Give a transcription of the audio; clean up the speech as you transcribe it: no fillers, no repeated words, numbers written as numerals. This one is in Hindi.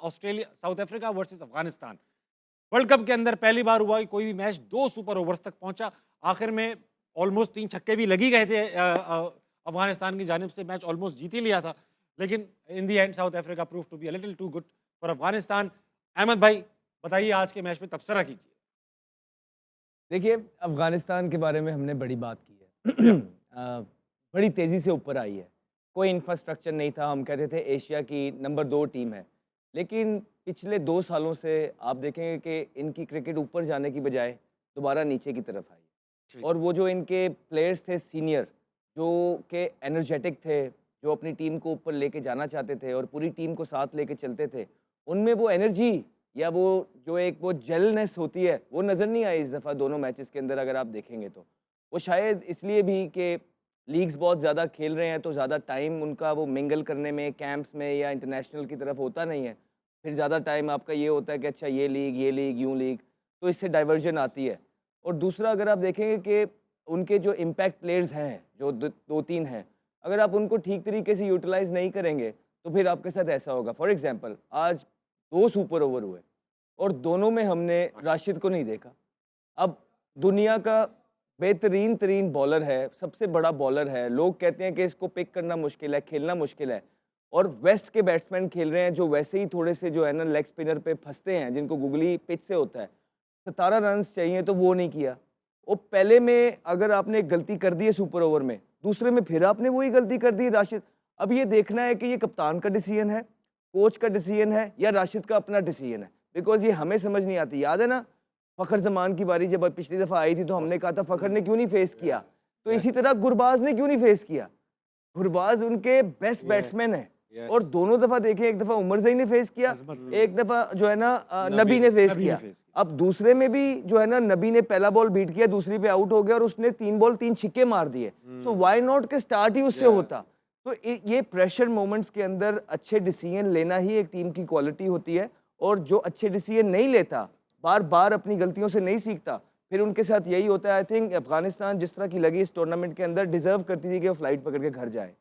Australia, south Africa versus Afghanistan. World cup के अंदर पहली बार हुआ कि कोई भी मैच 2 सुपर ओवर्स तक पहुंचा। आखिर में ऑलमोस्ट 3 छक्के भी लग ही गए थे। अफगानिस्तान की जानिब से मैच ऑलमोस्ट जीत ही लिया था, लेकिन in the end South Africa prove to be a little too good for Afghanistan. Ahmed भाई, बताइए आज के मैच में तबसरा कीजिए। देखिए, अफ़गानिस्तान के बारे में हमने बड़ी बात की या है। बड़ी तेज़ी से ऊपर आई है। कोई इंफ्रास्ट्रक्चर नहीं था, हम कहते थे एशिया की नंबर 2 टीम है। लेकिन पिछले 2 सालों से आप देखेंगे कि इनकी क्रिकेट ऊपर जाने की बजाय दोबारा नीचे की तरफ आई। ठीक। और वो जो इनके प्लेयर्स थे सीनियर, जो कि एनर्जेटिक थे, जो अपनी टीम को ऊपर लेके जाना चाहते थे और पूरी टीम को साथ लेके चलते थे, उनमें वो एनर्जी या वो जो एक वो जेलनेस होती है, वो नज़र नहीं आई इस दफ़ा दोनों मैचेस के अंदर अगर आप देखेंगे तो। वो शायद इसलिए भी कि लीग्स बहुत ज़्यादा खेल रहे हैं तो ज़्यादा टाइम उनका वो मिंगल करने में, कैंप्स में या इंटरनेशनल की तरफ होता नहीं है। फिर ज़्यादा टाइम आपका ये होता है कि अच्छा ये लीग, यूँ लीग, तो इससे डाइवर्जन आती है। और दूसरा अगर आप देखेंगे कि उनके जो इम्पैक्ट प्लेयर्स हैं, जो 2-3 हैं, अगर आप उनको ठीक तरीके से यूटिलाइज़ नहीं करेंगे, तो फिर आपके साथ ऐसा होगा। फॉर एग्ज़ाम्पल आज 2 सुपर ओवर हुए और दोनों में हमने राशिद को नहीं देखा। अब दुनिया का बेहतरीन तरीन बॉलर है, सबसे बड़ा बॉलर है, लोग कहते हैं कि इसको पिक करना मुश्किल है, खेलना मुश्किल है, और वेस्ट के बैट्समैन खेल रहे हैं जो वैसे ही थोड़े से जो है ना लेग स्पिनर पे फँसते हैं, जिनको गुगली पिच से होता है। 17 रन्स चाहिए तो वो नहीं किया। वो पहले में अगर आपने एक गलती कर दी है सुपर ओवर में, दूसरे में फिर आपने वही गलती कर दी राशिद। अब ये देखना है कि ये कप्तान का डिसीजन है, कोच का डिसीजन है या राशिद का अपना डिसीजन है, बिकॉज़ ये हमें समझ नहीं आती। याद है ना फ़खर ज़मान की बारी जब पिछली दफ़ा आई थी तो हमने कहा था फ़खर ने क्यों नहीं फेस किया, तो इसी तरह गुरबाज ने क्यों नहीं फेस किया। गुरबाज उनके बेस्ट बैट्समैन हैं और दोनों दफ़ा देखें, एक दफ़ा उमर ज़ई ने फेस किया, एक दफ़ा जो है ना नबी ने फेस किया। अब दूसरे में भी जो है ना नबी ने पहला बॉल बीट किया, दूसरी पे आउट हो गया और उसने 3 बॉल 3 छक्के मार दिए। सो व्हाई नॉट के स्टार्ट ही उससे होता। तो ये प्रेशर मोमेंट्स के अंदर अच्छे डिसीजन लेना ही एक टीम की क्वालिटी होती है, और जो अच्छे डिसीजन नहीं लेता, बार बार अपनी गलतियों से नहीं सीखता, फिर उनके साथ यही होता है। आई थिंक अफगानिस्तान जिस तरह की लगी इस टूर्नामेंट के अंदर डिजर्व करती थी कि वो फ्लाइट पकड़ के घर जाए।